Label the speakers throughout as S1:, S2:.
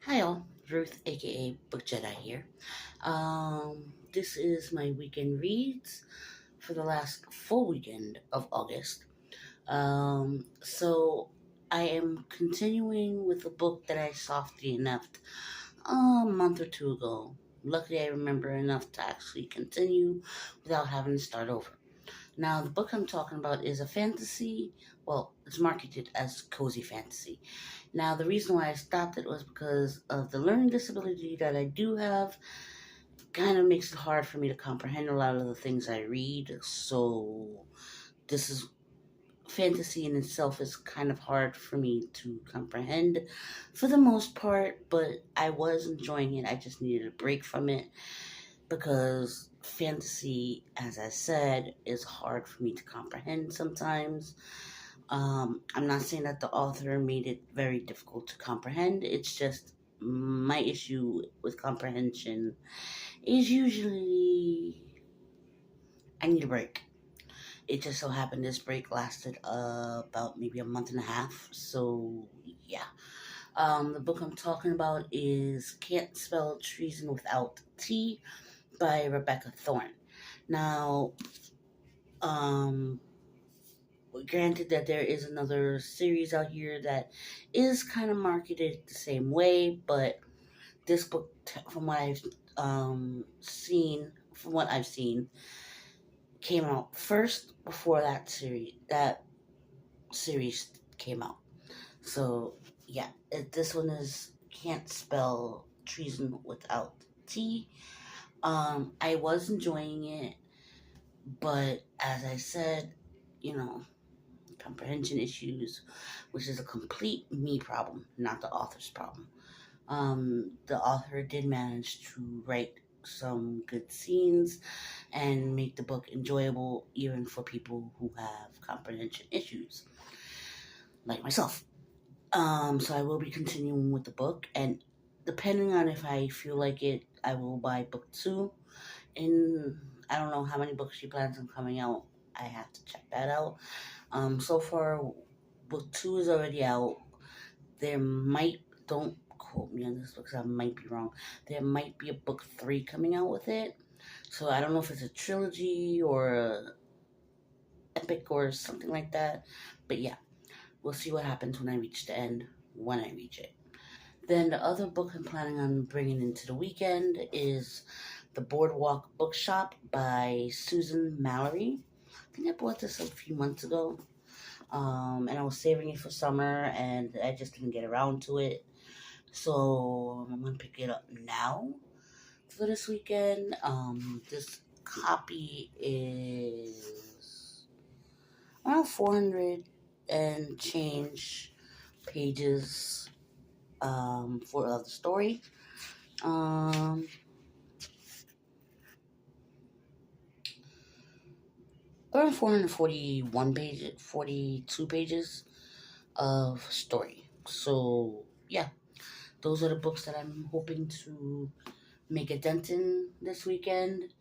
S1: Hi all, Ruth aka Book Jedi here. This is my weekend reads for the last full weekend of August. So I am continuing with a book that I softly enough a month or two ago. Luckily, I remember enough to actually continue without having to start over. Now, the book I'm talking about is a fantasy. Well, it's marketed as cozy fantasy. Now, the reason why I stopped it was because of the learning disability that I do have. Kind of makes it hard for me to comprehend a lot of the things I read. So, this is fantasy in itself is kind of hard for me to comprehend for the most part, but I was enjoying it. I just needed a break from it because fantasy, as I said, is hard for me to comprehend sometimes. I'm not saying that the author made it very difficult to comprehend. It's just my issue with comprehension is usually I need a break. It just so happened this break lasted about maybe a month and a half. So, yeah. The book I'm talking about is Can't Spell Treason Without T by Rebecca Thorne. Now, um, granted that there is another series out here that is kind of marketed the same way, but this book, from what I've seen, came out first before that series came out. So yeah, this one is Can't Spell Treason Without T. I was enjoying it, but as I said, you know, comprehension issues, which is a complete me problem, not the author's problem. The author did manage to write some good scenes and make the book enjoyable even for people who have comprehension issues, like myself. So I will be continuing with the book, and depending on if I feel like it, I will buy book two. And I don't know how many books she plans on coming out. I have to check that out. So far, book two is already out. There might, don't quote me on this because I might be wrong. There might be a book three coming out with it. So I don't know if it's a trilogy or a epic or something like that. But yeah, we'll see what happens when I reach the end, when I reach it. Then the other book I'm planning on bringing into the weekend is The Boardwalk Bookshop by Susan Mallory. I think I bought this a few months ago. And I was saving it for summer, and I just didn't get around to it. So I'm gonna pick it up now for this weekend. This copy is around 400 and change pages for the story. Um, Around 441 pages, 42 pages of story. So yeah, those are the books that I'm hoping to make a dent in this weekend.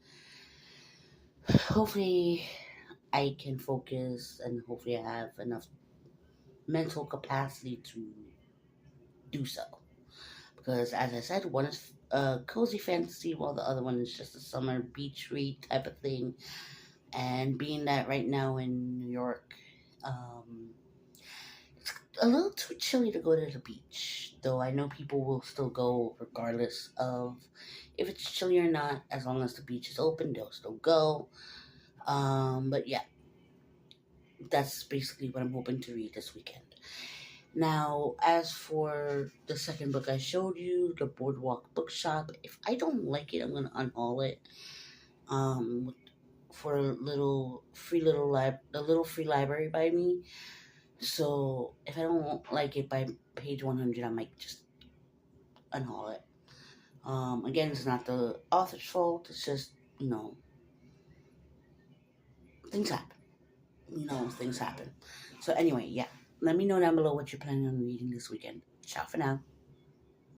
S1: Hopefully, I can focus and hopefully I have enough mental capacity to do so. Because, as I said, one is a cozy fantasy, while the other one is just a summer beach read type of thing. And being that right now in New York, it's a little too chilly to go to the beach. Though I know people will still go regardless of if it's chilly or not. As long as the beach is open, they'll still go. But yeah, that's basically what I'm hoping to read this weekend. Now, as for the second book I showed you, The Boardwalk Bookshop, if I don't like it, I'm gonna unhaul it. Um, for a little free library by me. So if I don't like it by page 100, I might just unhaul it. Again, it's not the author's fault. It's just things happen. Things happen. So anyway, yeah. Let me know down below what you're planning on reading this weekend. Ciao for now.